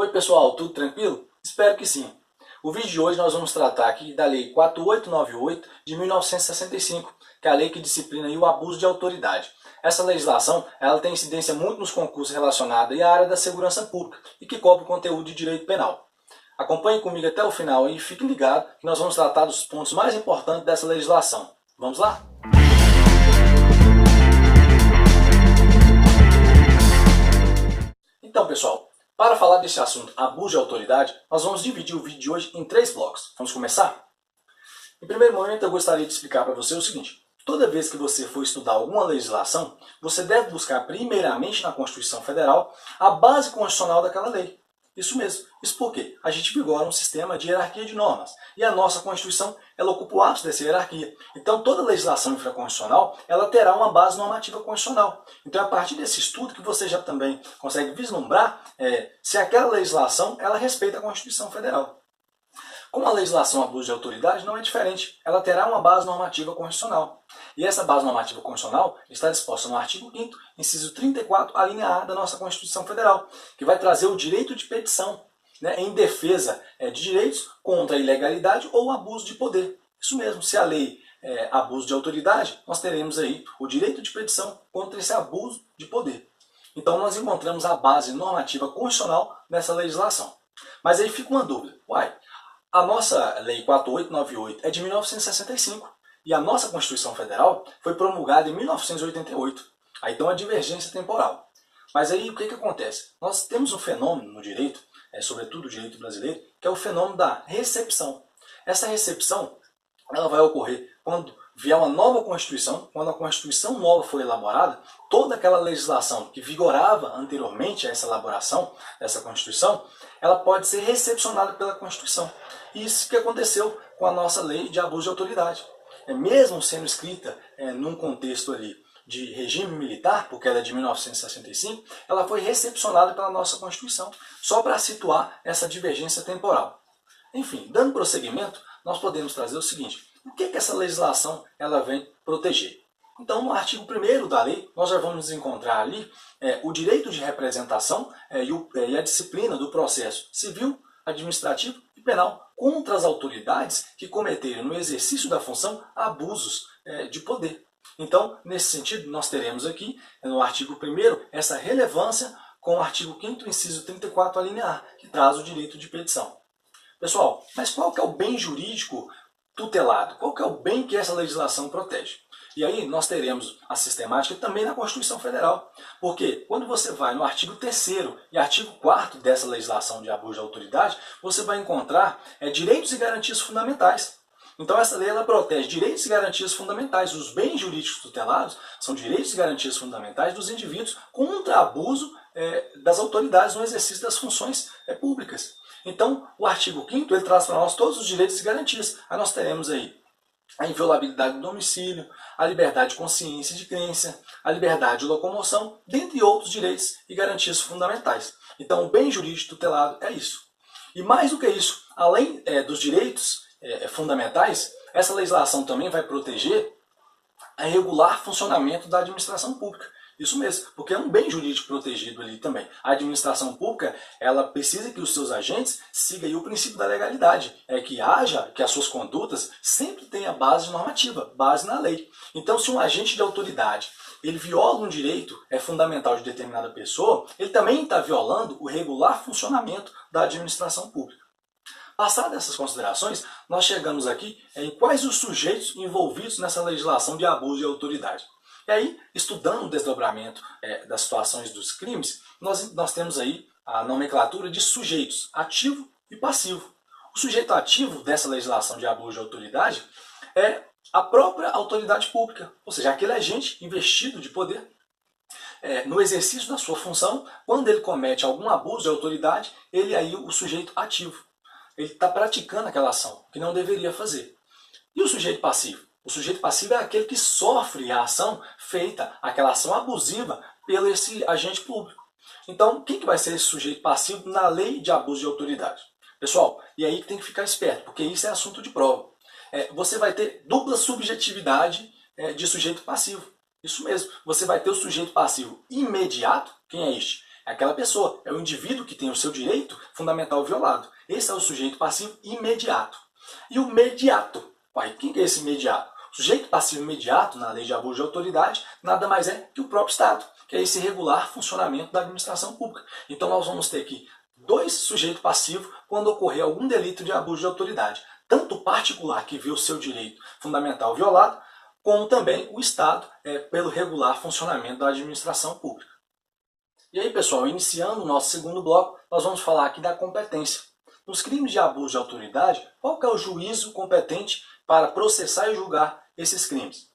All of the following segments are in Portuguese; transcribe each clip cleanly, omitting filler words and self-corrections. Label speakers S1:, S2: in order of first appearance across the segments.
S1: Oi pessoal, tudo tranquilo? Espero que sim. O vídeo de hoje nós vamos tratar aqui da Lei 4898 de 1965, que é a lei que disciplina o abuso de autoridade. Essa legislação ela tem incidência muito nos concursos relacionados à área da segurança pública e que cobre o conteúdo de direito penal. Acompanhe comigo até o final e fique ligado que nós vamos tratar dos pontos mais importantes dessa legislação. Vamos lá? Então pessoal, para falar desse assunto, abuso de autoridade, nós vamos dividir o vídeo de hoje em 3 blocos. Vamos começar? Em primeiro momento, eu gostaria de explicar para você o seguinte. Toda vez que você for estudar alguma legislação, você deve buscar primeiramente na Constituição Federal a base constitucional daquela lei. Isso mesmo. Isso porque a gente vigora um sistema de hierarquia de normas. E a nossa Constituição, ela ocupa o ápice dessa hierarquia. Então, toda legislação infraconstitucional, ela terá uma base normativa constitucional. Então, é a partir desse estudo que você já também consegue vislumbrar se aquela legislação, ela respeita a Constituição Federal. Como a legislação abuso de autoridade não é diferente, ela terá uma base normativa constitucional. E essa base normativa constitucional está disposta no artigo 5º, inciso 34, a linha A da nossa Constituição Federal, que vai trazer o direito de petição, em defesa de direitos contra a ilegalidade ou abuso de poder. Isso mesmo, se a lei é abuso de autoridade, nós teremos aí o direito de petição contra esse abuso de poder. Então nós encontramos a base normativa constitucional nessa legislação. Mas aí fica uma dúvida. A nossa Lei 4898 é de 1965 e a nossa Constituição Federal foi promulgada em 1988. Aí tem uma divergência temporal. Mas aí o que acontece? Nós temos um fenômeno no direito, sobretudo o direito brasileiro, que é o fenômeno da recepção. Essa recepção ela vai ocorrer quando vier uma nova Constituição, quando a Constituição nova for elaborada, toda aquela legislação que vigorava anteriormente a essa elaboração dessa Constituição, ela pode ser recepcionada pela Constituição. E isso que aconteceu com a nossa lei de abuso de autoridade. Mesmo sendo escrita num contexto ali de regime militar, porque ela é de 1965, ela foi recepcionada pela nossa Constituição, só para situar essa divergência temporal. Enfim, dando prosseguimento, nós podemos trazer o seguinte: o que essa legislação ela vem proteger? Então, no artigo 1º da lei, nós já vamos encontrar ali o direito de representação e a disciplina do processo civil, administrativo e penal contra as autoridades que cometeram no exercício da função abusos de poder. Então, nesse sentido, nós teremos aqui, no artigo 1º, essa relevância com o artigo 5º, inciso 34, a linha A, que traz o direito de petição. Pessoal, mas qual que é o bem jurídico tutelado? Qual que é o bem que essa legislação protege? E aí nós teremos a sistemática também na Constituição Federal. Porque quando você vai no artigo 3º e artigo 4º dessa legislação de abuso de autoridade, você vai encontrar direitos e garantias fundamentais. Então essa lei ela protege direitos e garantias fundamentais. Os bens jurídicos tutelados são direitos e garantias fundamentais dos indivíduos contra abuso das autoridades no exercício das funções públicas. Então o artigo 5º ele traz para nós todos os direitos e garantias. Aí nós teremos aí a inviolabilidade do domicílio, a liberdade de consciência e de crença, a liberdade de locomoção, dentre outros direitos e garantias fundamentais. Então o bem jurídico tutelado é isso. E mais do que isso, além dos direitos fundamentais, essa legislação também vai proteger o regular funcionamento da administração pública. Isso mesmo, porque é um bem jurídico protegido ali também. A administração pública, ela precisa que os seus agentes sigam aí o princípio da legalidade, que as suas condutas sempre tenham base normativa, base na lei. Então, se um agente de autoridade ele viola um direito fundamental de determinada pessoa, ele também está violando o regular funcionamento da administração pública. Passadas essas considerações, nós chegamos aqui em quais os sujeitos envolvidos nessa legislação de abuso de autoridade. E aí, estudando o desdobramento das situações dos crimes, nós temos aí a nomenclatura de sujeitos, ativo e passivo. O sujeito ativo dessa legislação de abuso de autoridade é a própria autoridade pública, ou seja, aquele agente investido de poder. No exercício da sua função, quando ele comete algum abuso de autoridade, ele é aí o sujeito ativo. Ele está praticando aquela ação que não deveria fazer. E o sujeito passivo? O sujeito passivo é aquele que sofre a ação feita, aquela ação abusiva, pelo esse agente público. Então, quem que vai ser esse sujeito passivo na lei de abuso de autoridade? Pessoal, e aí que tem que ficar esperto, porque isso é assunto de prova. Você vai ter dupla subjetividade de sujeito passivo. Isso mesmo, você vai ter o sujeito passivo imediato. Quem é este? É aquela pessoa, é o indivíduo que tem o seu direito fundamental violado. Esse é o sujeito passivo imediato. E o mediato, quem que é esse mediato? O sujeito passivo imediato, na lei de abuso de autoridade, nada mais é que o próprio Estado, que é esse regular funcionamento da administração pública. Então nós vamos ter aqui dois sujeitos passivos quando ocorrer algum delito de abuso de autoridade. Tanto o particular que vê o seu direito fundamental violado, como também o Estado, pelo regular funcionamento da administração pública. E aí, pessoal, iniciando o nosso segundo bloco, nós vamos falar aqui da competência. Nos crimes de abuso de autoridade, qual que é o juízo competente para processar e julgar esses crimes?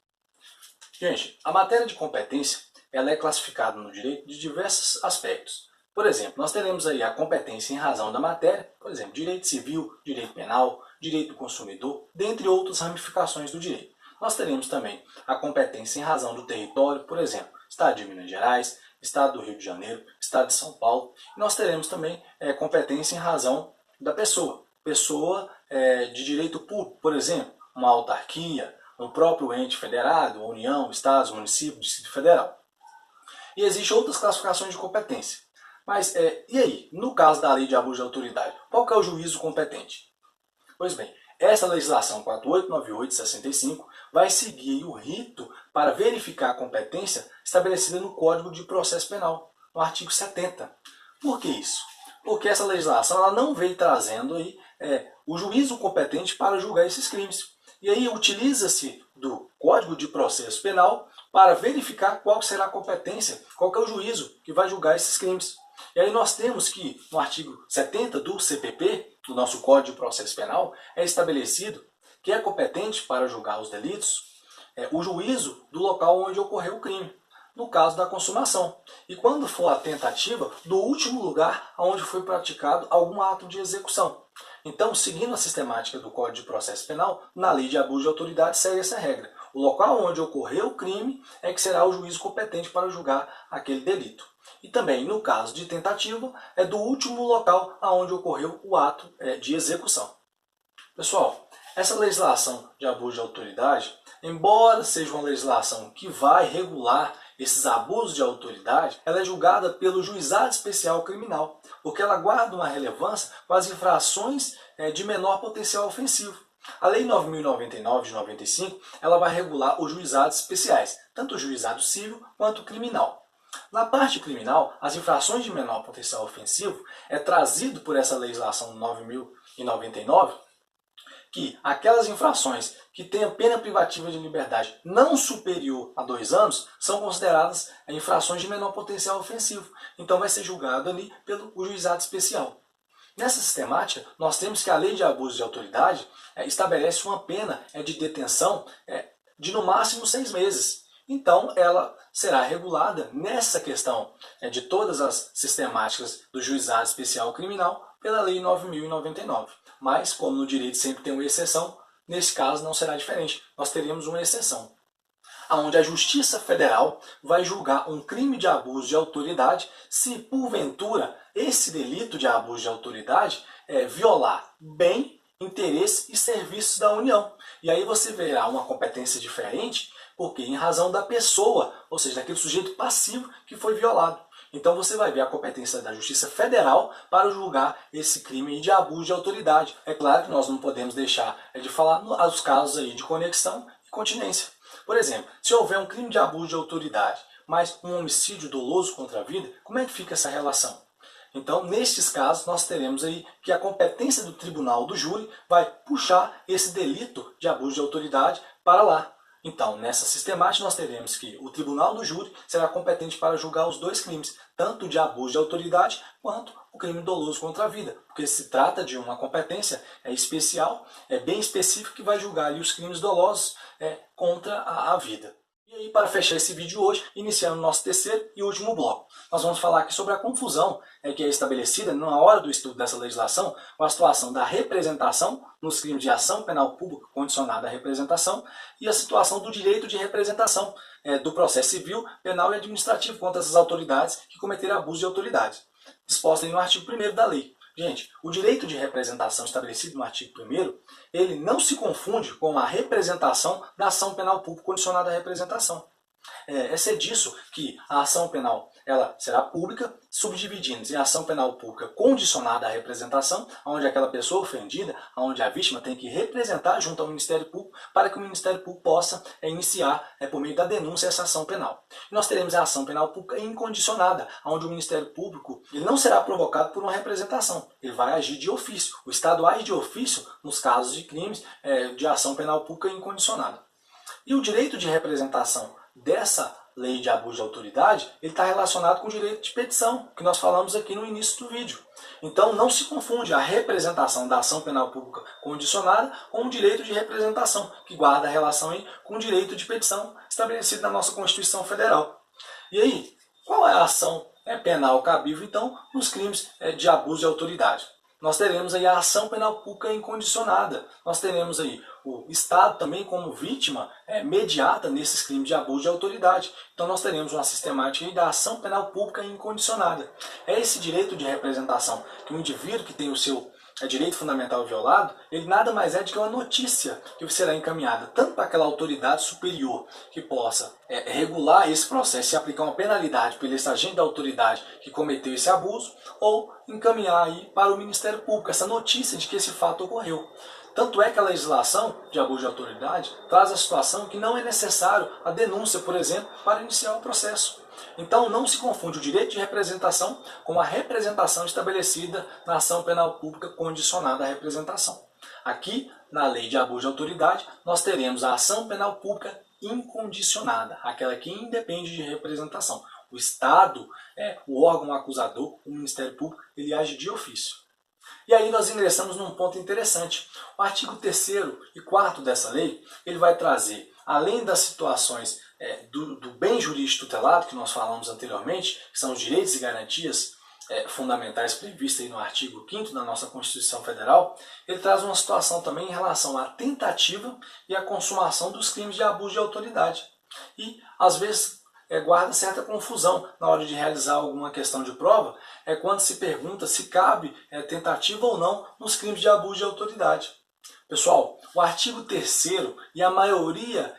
S1: Gente, a matéria de competência ela é classificada no direito de diversos aspectos. Por exemplo, nós teremos aí a competência em razão da matéria, por exemplo, direito civil, direito penal, direito do consumidor, dentre outras ramificações do direito. Nós teremos também a competência em razão do território, por exemplo, Estado de Minas Gerais, Estado do Rio de Janeiro, Estado de São Paulo. E nós teremos também competência em razão da pessoa, de direito público, por exemplo, uma autarquia, um próprio ente federado, a União, Estados, município, Distrito Federal. E existem outras classificações de competência. Mas, e aí, no caso da lei de abuso de autoridade, qual que é o juízo competente? Pois bem, essa legislação 4898/65 vai seguir o rito para verificar a competência estabelecida no Código de Processo Penal, no artigo 70. Por que isso? Porque essa legislação ela não veio trazendo aí, o juízo competente para julgar esses crimes. E aí utiliza-se do Código de Processo Penal para verificar qual será a competência, qual que é o juízo que vai julgar esses crimes. E aí nós temos que, no artigo 70 do CPP, do nosso Código de Processo Penal, é estabelecido que é competente para julgar os delitos o juízo do local onde ocorreu o crime, no caso da consumação. E quando for a tentativa, do último lugar onde foi praticado algum ato de execução. Então, seguindo a sistemática do Código de Processo Penal, na lei de abuso de autoridade segue essa regra. O local onde ocorreu o crime é que será o juízo competente para julgar aquele delito. E também, no caso de tentativa, é do último local onde ocorreu o ato de execução. Pessoal, essa legislação de abuso de autoridade, embora seja uma legislação que vai regular esses abusos de autoridade, ela é julgada pelo Juizado Especial Criminal, porque ela guarda uma relevância com as infrações de menor potencial ofensivo. A Lei 9.099 de 95, ela vai regular os juizados especiais, tanto o juizado civil quanto o criminal. Na parte criminal, as infrações de menor potencial ofensivo é trazido por essa legislação 9.099 que aquelas infrações que têm a pena privativa de liberdade não superior a 2 anos são consideradas infrações de menor potencial ofensivo. Então vai ser julgado ali pelo juizado especial. Nessa sistemática, nós temos que a lei de abuso de autoridade estabelece uma pena de detenção de no máximo 6 meses. Então ela será regulada nessa questão de todas as sistemáticas do juizado especial criminal pela Lei 9.099. Mas, como no direito sempre tem uma exceção, nesse caso não será diferente. Nós teremos uma exceção, onde a Justiça Federal vai julgar um crime de abuso de autoridade se, porventura, esse delito de abuso de autoridade violar bem, interesse e serviços da União. E aí você verá uma competência diferente, porque em razão da pessoa, ou seja, daquele sujeito passivo que foi violado. Então você vai ver a competência da Justiça Federal para julgar esse crime de abuso de autoridade. É claro que nós não podemos deixar de falar os casos aí de conexão e continência. Por exemplo, se houver um crime de abuso de autoridade, mas um homicídio doloso contra a vida, como é que fica essa relação? Então, nestes casos, nós teremos aí que a competência do tribunal do júri vai puxar esse delito de abuso de autoridade para lá. Então, nessa sistemática, nós teremos que o tribunal do júri será competente para julgar os dois crimes, tanto de abuso de autoridade quanto o crime doloso contra a vida, porque se trata de uma competência especial, bem específica, que vai julgar ali os crimes dolosos contra a vida. E aí, para fechar esse vídeo hoje, iniciando o nosso terceiro e último bloco, nós vamos falar aqui sobre a confusão que é estabelecida na hora do estudo dessa legislação com a situação da representação nos crimes de ação penal pública condicionada à representação e a situação do direito de representação do processo civil, penal e administrativo contra essas autoridades que cometeram abuso de autoridade, disposta no artigo 1º da lei. Gente, o direito de representação estabelecido no artigo 1º, ele não se confunde com a representação da ação penal pública condicionada à representação. É disso que a ação penal ela será pública, subdividindo em ação penal pública condicionada à representação, onde aquela pessoa ofendida, onde a vítima tem que representar junto ao Ministério Público para que o Ministério Público possa iniciar, por meio da denúncia, essa ação penal. E nós teremos a ação penal pública incondicionada, onde o Ministério Público ele não será provocado por uma representação, ele vai agir de ofício. O Estado age de ofício nos casos de crimes de ação penal pública incondicionada. E o direito de representação dessa lei de abuso de autoridade, ele está relacionado com o direito de petição, que nós falamos aqui no início do vídeo. Então não se confunde a representação da ação penal pública condicionada com o direito de representação, que guarda a relação aí com o direito de petição estabelecido na nossa Constituição Federal. E aí, qual é a ação penal cabível, então, nos crimes de abuso de autoridade? Nós teremos aí a ação penal pública incondicionada. Nós teremos aí o Estado também como vítima mediata nesses crimes de abuso de autoridade. Então nós teremos uma sistemática aí da ação penal pública incondicionada. É esse direito de representação que o indivíduo que tem o seu direito fundamental violado, ele nada mais é do que uma notícia que será encaminhada tanto para aquela autoridade superior que possa regular esse processo e aplicar uma penalidade pelo esse agente da autoridade que cometeu esse abuso, ou encaminhar aí para o Ministério Público essa notícia de que esse fato ocorreu. Tanto é que a legislação de abuso de autoridade traz a situação que não é necessário a denúncia, por exemplo, para iniciar o processo. Então não se confunde o direito de representação com a representação estabelecida na ação penal pública condicionada à representação. Aqui, na lei de abuso de autoridade, nós teremos a ação penal pública incondicionada, aquela que independe de representação. O Estado, o órgão acusador, o Ministério Público, ele age de ofício. E aí nós ingressamos num ponto interessante. O artigo 3º e 4º dessa lei, ele vai trazer, além das situações do bem jurídico tutelado, que nós falamos anteriormente, que são os direitos e garantias fundamentais previstas aí no artigo 5º da nossa Constituição Federal, ele traz uma situação também em relação à tentativa e à consumação dos crimes de abuso de autoridade. E, às vezes, guarda certa confusão na hora de realizar alguma questão de prova, quando se pergunta se cabe tentativa ou não nos crimes de abuso de autoridade. Pessoal, o artigo 3º e a maioria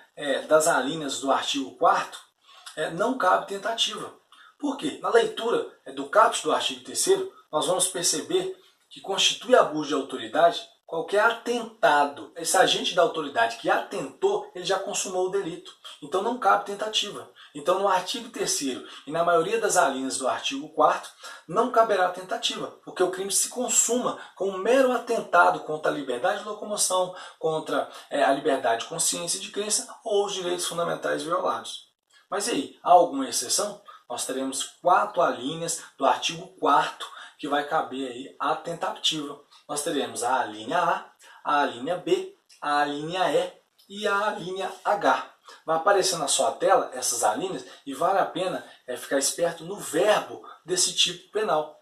S1: das alíneas do artigo 4º não cabe tentativa. Por quê? Na leitura do caput do artigo 3º, nós vamos perceber que constitui abuso de autoridade qualquer atentado. Esse agente da autoridade que atentou, ele já consumou o delito. Então não cabe tentativa. Então no artigo 3º e na maioria das alíneas do artigo 4º, não caberá tentativa, porque o crime se consuma com um mero atentado contra a liberdade de locomoção, contra a liberdade de consciência e de crença ou os direitos fundamentais violados. Mas e aí, há alguma exceção? Nós teremos 4 alíneas do artigo 4º que vai caber aí a tentativa. Nós teremos a alínea A, a alínea B, a alínea E e a alínea H. Vai aparecer na sua tela essas alíneas e vale a pena ficar esperto no verbo desse tipo penal.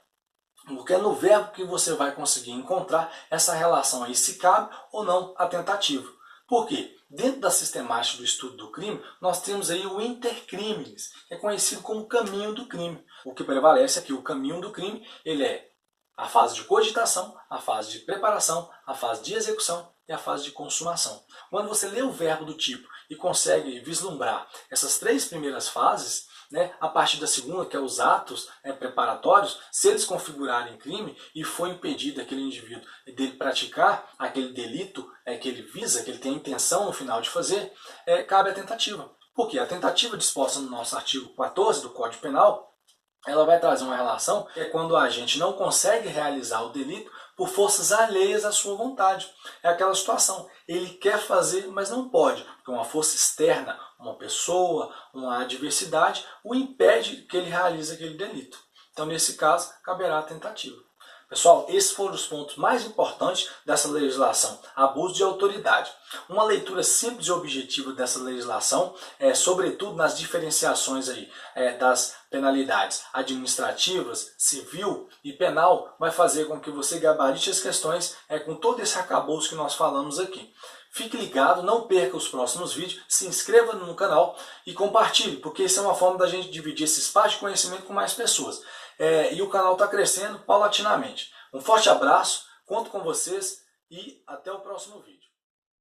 S1: Porque é no verbo que você vai conseguir encontrar essa relação aí, se cabe ou não a tentativa. Por quê? Dentro da sistemática do estudo do crime, nós temos aí o intercrimes, que é conhecido como caminho do crime. O que prevalece aqui, o caminho do crime, ele é a fase de cogitação, a fase de preparação, a fase de execução e a fase de consumação. Quando você lê o verbo do tipo e consegue vislumbrar essas 3 primeiras fases, a partir da segunda, que é os atos preparatórios, se eles configurarem crime e for impedido aquele indivíduo dele praticar aquele delito que ele visa, que ele tem a intenção no final de fazer, cabe a tentativa. Porque a tentativa disposta no nosso artigo 14 do Código Penal, ela vai trazer uma relação que é quando a agente não consegue realizar o delito por forças alheias à sua vontade. É aquela situação, ele quer fazer, mas não pode, porque uma força externa, uma pessoa, uma adversidade, o impede que ele realize aquele delito. Então, nesse caso, caberá a tentativa. Pessoal, esses foram os pontos mais importantes dessa legislação, abuso de autoridade. Uma leitura simples e objetiva dessa legislação, sobretudo nas diferenciações aí, das penalidades administrativas, civil e penal, vai fazer com que você gabarite as questões com todo esse arcabouço que nós falamos aqui. Fique ligado, não perca os próximos vídeos, se inscreva no canal e compartilhe, porque isso é uma forma da gente dividir esse espaço de conhecimento com mais pessoas. E o canal está crescendo paulatinamente. Um forte abraço, conto com vocês e até o próximo vídeo.